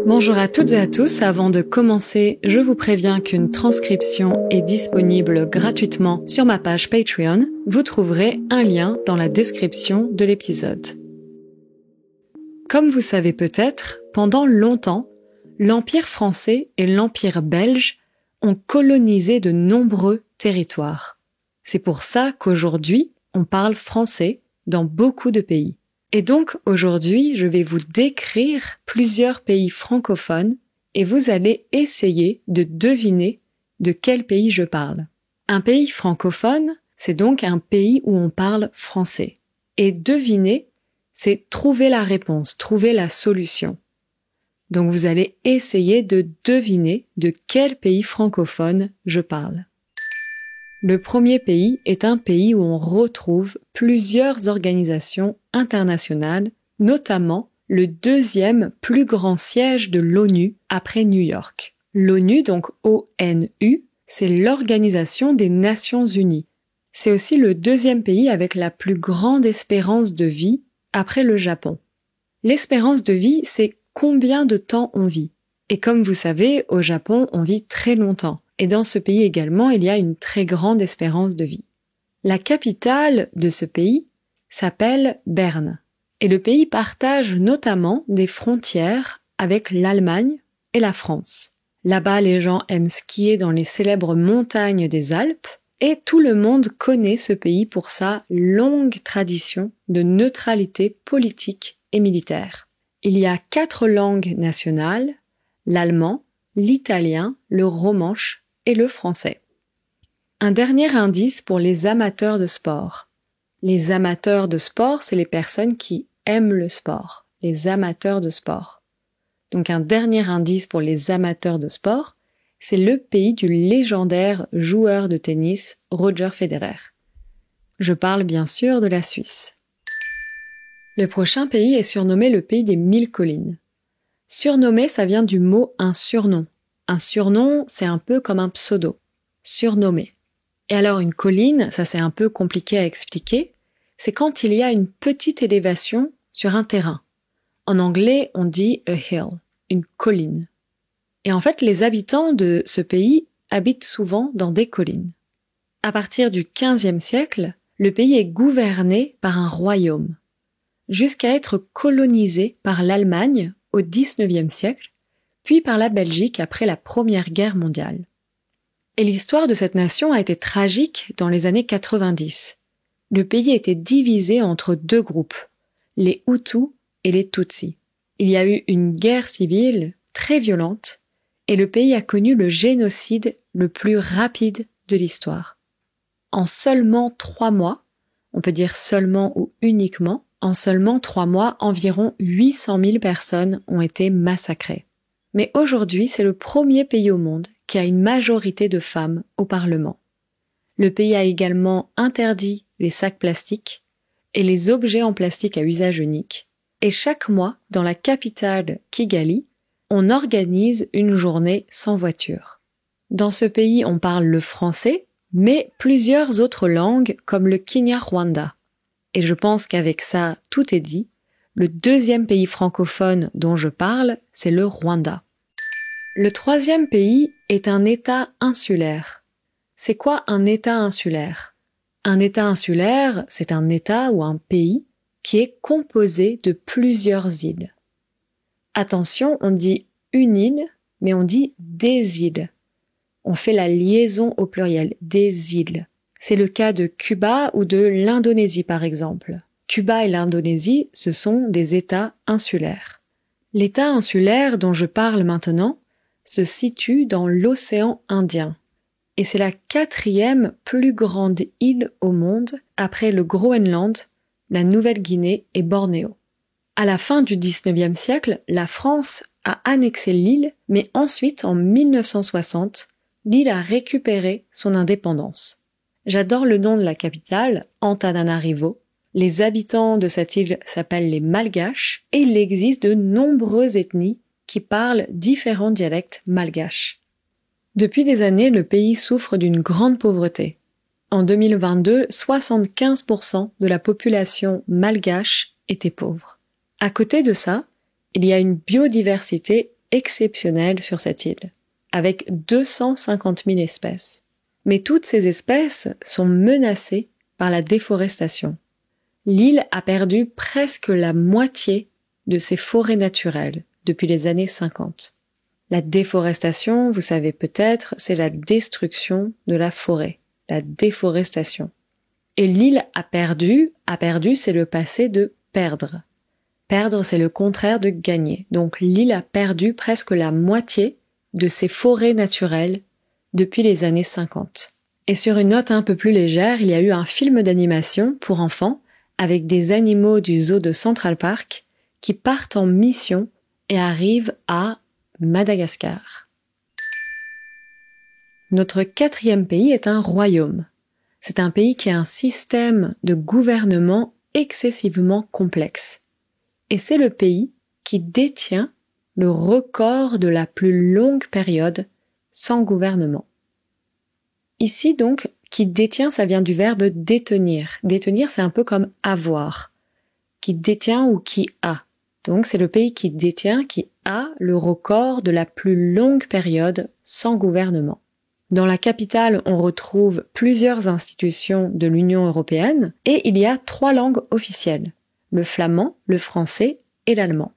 Bonjour à toutes et à tous, avant de commencer, je vous préviens qu'une transcription est disponible gratuitement sur ma page Patreon. Vous trouverez un lien dans la description de l'épisode. Comme vous savez peut-être, pendant longtemps, l'Empire français et l'Empire belge ont colonisé de nombreux territoires. C'est pour ça qu'aujourd'hui, on parle français dans beaucoup de pays. Et donc aujourd'hui, je vais vous décrire plusieurs pays francophones et vous allez essayer de deviner de quel pays je parle. Un pays francophone, c'est donc un pays où on parle français. Et deviner, c'est trouver la réponse, trouver la solution. Donc vous allez essayer de deviner de quel pays francophone je parle. Le premier pays est un pays où on retrouve plusieurs organisations internationales, notamment le deuxième plus grand siège de l'ONU après New York. L'ONU, donc ONU, c'est l'Organisation des Nations Unies. C'est aussi le deuxième pays avec la plus grande espérance de vie après le Japon. L'espérance de vie, c'est combien de temps on vit. Et comme vous savez, au Japon, on vit très longtemps. Et dans ce pays également, il y a une très grande espérance de vie. La capitale de ce pays s'appelle Berne. Et le pays partage notamment des frontières avec l'Allemagne et la France. Là-bas, les gens aiment skier dans les célèbres montagnes des Alpes et tout le monde connaît ce pays pour sa longue tradition de neutralité politique et militaire. Il y a 4 langues nationales, l'allemand, l'italien, le romanche et le français. Un dernier indice pour les amateurs de sport. Les amateurs de sport, c'est les personnes qui aiment le sport. Les amateurs de sport. Donc un dernier indice pour les amateurs de sport, c'est le pays du légendaire joueur de tennis Roger Federer. Je parle bien sûr de la Suisse. Le prochain pays est surnommé le pays des 1000 collines. Surnommé, ça vient du mot un surnom. Un surnom, c'est un peu comme un pseudo. Surnommé. Et alors une colline, ça c'est un peu compliqué à expliquer, c'est quand il y a une petite élévation sur un terrain. En anglais, on dit a hill, une colline. Et en fait, les habitants de ce pays habitent souvent dans des collines. À partir du XVe siècle, le pays est gouverné par un royaume, jusqu'à être colonisé par l'Allemagne au XIXe siècle, puis par la Belgique après la Première Guerre mondiale. Et l'histoire de cette nation a été tragique dans les années 90. Le pays était divisé entre 2 groupes, les Hutus et les Tutsis. Il y a eu une guerre civile très violente et le pays a connu le génocide le plus rapide de l'histoire. En seulement 3 mois, on peut dire seulement ou uniquement, en seulement 3 mois, environ 800 000 personnes ont été massacrées. Mais aujourd'hui, c'est le premier pays au monde qui a une majorité de femmes au Parlement. Le pays a également interdit les sacs plastiques et les objets en plastique à usage unique. Et chaque mois, dans la capitale Kigali, on organise une journée sans voiture. Dans ce pays, on parle le français, mais plusieurs autres langues comme le Kinyarwanda. Et je pense qu'avec ça, tout est dit. Le deuxième pays francophone dont je parle, c'est le Rwanda. Le troisième pays est un État insulaire. C'est quoi un État insulaire? Un État insulaire, c'est un État ou un pays qui est composé de plusieurs îles. Attention, on dit une île, mais on dit des îles. On fait la liaison au pluriel, des îles. C'est le cas de Cuba ou de l'Indonésie par exemple. Cuba et l'Indonésie, ce sont des États insulaires. L'État insulaire dont je parle maintenant se situe dans l'océan Indien. Et c'est la 4e plus grande île au monde après le Groenland, la Nouvelle-Guinée et Bornéo. À la fin du XIXe siècle, la France a annexé l'île, mais ensuite, en 1960, l'île a récupéré son indépendance. J'adore le nom de la capitale, Antananarivo. Les habitants de cette île s'appellent les Malgaches et il existe de nombreuses ethnies qui parlent différents dialectes malgaches. Depuis des années, le pays souffre d'une grande pauvreté. En 2022, 75% de la population malgache était pauvre. À côté de ça, il y a une biodiversité exceptionnelle sur cette île, avec 250 000 espèces. Mais toutes ces espèces sont menacées par la déforestation. L'île a perdu presque la moitié de ses forêts naturelles depuis les années 50. La déforestation, vous savez peut-être, c'est la destruction de la forêt, la déforestation. Et l'île a perdu, c'est le passé de perdre. Perdre, c'est le contraire de gagner. Donc l'île a perdu presque la moitié de ses forêts naturelles depuis les années 50. Et sur une note un peu plus légère, il y a eu un film d'animation pour enfants avec des animaux du zoo de Central Park qui partent en mission et arrivent à Madagascar. Notre 4e pays est un royaume. C'est un pays qui a un système de gouvernement excessivement complexe. Et c'est le pays qui détient le record de la plus longue période sans gouvernement. Ici donc, qui détient, ça vient du verbe détenir. Détenir, c'est un peu comme avoir. Qui détient ou qui a. Donc c'est le pays qui détient, qui a le record de la plus longue période sans gouvernement. Dans la capitale, on retrouve plusieurs institutions de l'Union européenne et il y a 3 langues officielles, le flamand, le français et l'allemand.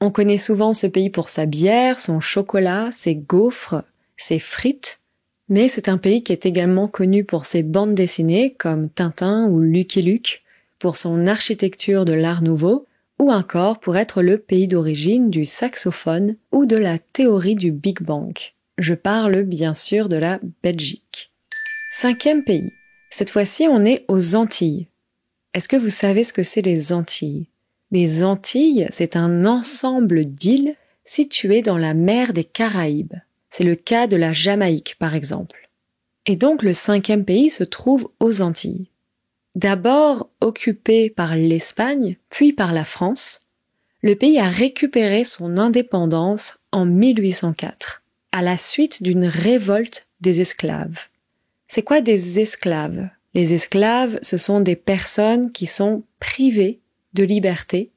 On connaît souvent ce pays pour sa bière, son chocolat, ses gaufres, ses frites, mais c'est un pays qui est également connu pour ses bandes dessinées comme Tintin ou Lucky Luke, pour son architecture de l'Art Nouveau, ou encore pour être le pays d'origine du saxophone ou de la théorie du Big Bang. Je parle bien sûr de la Belgique. 5e pays. Cette fois-ci, on est aux Antilles. Est-ce que vous savez ce que c'est les Antilles? Les Antilles, c'est un ensemble d'îles situées dans la mer des Caraïbes. C'est le cas de la Jamaïque, par exemple. Et donc le 5e pays se trouve aux Antilles. D'abord occupé par l'Espagne, puis par la France, le pays a récupéré son indépendance en 1804, à la suite d'une révolte des esclaves. C'est quoi des esclaves? Les esclaves, ce sont des personnes qui sont privées de liberté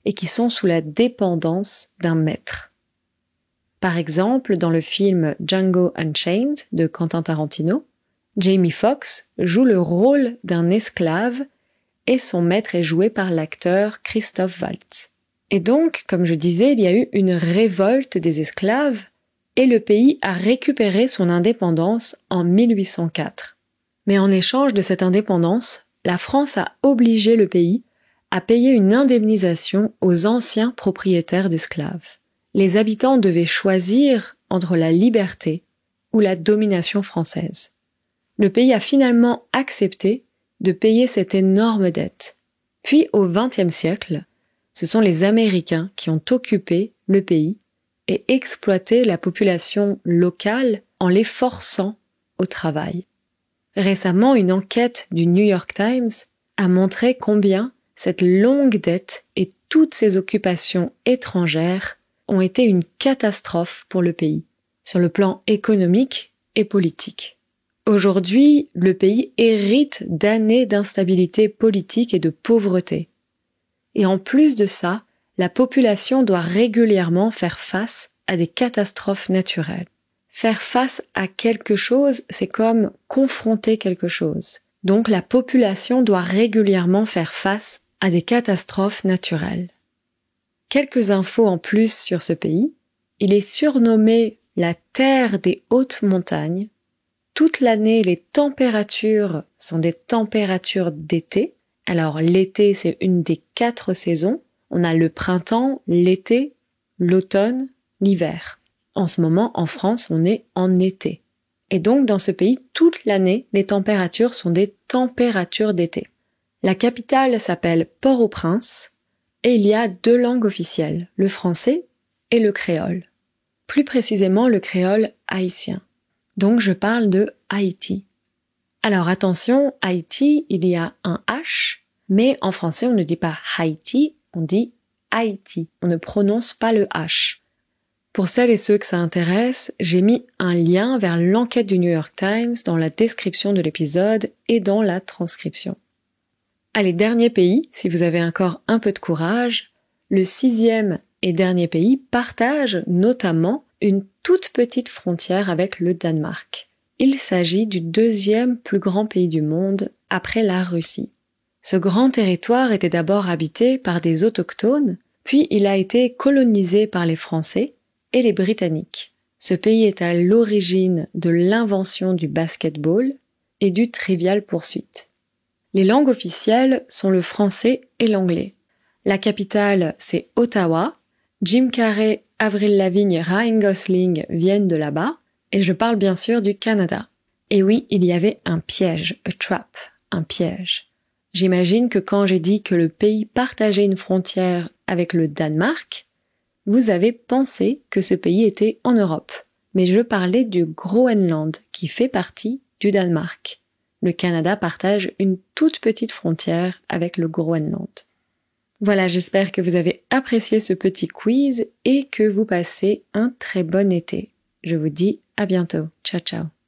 et qui sont sous la dépendance d'un maître. Par exemple, dans le film Django Unchained de Quentin Tarantino, Jamie Foxx joue le rôle d'un esclave et son maître est joué par l'acteur Christoph Waltz. Et donc, comme je disais, il y a eu une révolte des esclaves et le pays a récupéré son indépendance en 1804. Mais en échange de cette indépendance, la France a obligé le pays à payer une indemnisation aux anciens propriétaires d'esclaves. Les habitants devaient choisir entre la liberté ou la domination française. Le pays a finalement accepté de payer cette énorme dette. Puis au XXe siècle, ce sont les Américains qui ont occupé le pays et exploité la population locale en les forçant au travail. Récemment, une enquête du New York Times a montré combien cette longue dette et toutes ces occupations étrangères ont été une catastrophe pour le pays, sur le plan économique et politique. Aujourd'hui, le pays hérite d'années d'instabilité politique et de pauvreté. Et en plus de ça, la population doit régulièrement faire face à des catastrophes naturelles. Faire face à quelque chose, c'est comme confronter quelque chose. Donc la population doit régulièrement faire face à des catastrophes naturelles. Quelques infos en plus sur ce pays. Il est surnommé la terre des hautes montagnes. Toute l'année, les températures sont des températures d'été. Alors l'été, c'est une des 4 saisons. On a le printemps, l'été, l'automne, l'hiver. En ce moment, en France, on est en été. Et donc, dans ce pays, toute l'année, les températures sont des températures d'été. La capitale s'appelle Port-au-Prince et il y a 2 langues officielles, le français et le créole. Plus précisément, le créole haïtien. Donc, je parle de Haïti. Alors, attention, Haïti, il y a un H, mais en français, on ne dit pas Haïti, on dit Haïti. On ne prononce pas le H. Pour celles et ceux que ça intéresse, j'ai mis un lien vers l'enquête du New York Times dans la description de l'épisode et dans la transcription. Allez, dernier pays, si vous avez encore un peu de courage, le 6e Et dernier pays partage notamment une toute petite frontière avec le Danemark. Il s'agit du deuxième plus grand pays du monde après la Russie. Ce grand territoire était d'abord habité par des autochtones, puis il a été colonisé par les Français et les Britanniques. Ce pays est à l'origine de l'invention du basketball et du Trivial Pursuit. Les langues officielles sont le français et l'anglais. La capitale, c'est Ottawa. Jim Carrey, Avril Lavigne, Ryan Gosling viennent de là-bas. Et je parle bien sûr du Canada. Et oui, il y avait un piège, a trap, un piège. J'imagine que quand j'ai dit que le pays partageait une frontière avec le Danemark, vous avez pensé que ce pays était en Europe. Mais je parlais du Groenland, qui fait partie du Danemark. Le Canada partage une toute petite frontière avec le Groenland. Voilà, j'espère que vous avez apprécié ce petit quiz et que vous passez un très bon été. Je vous dis à bientôt. Ciao, ciao.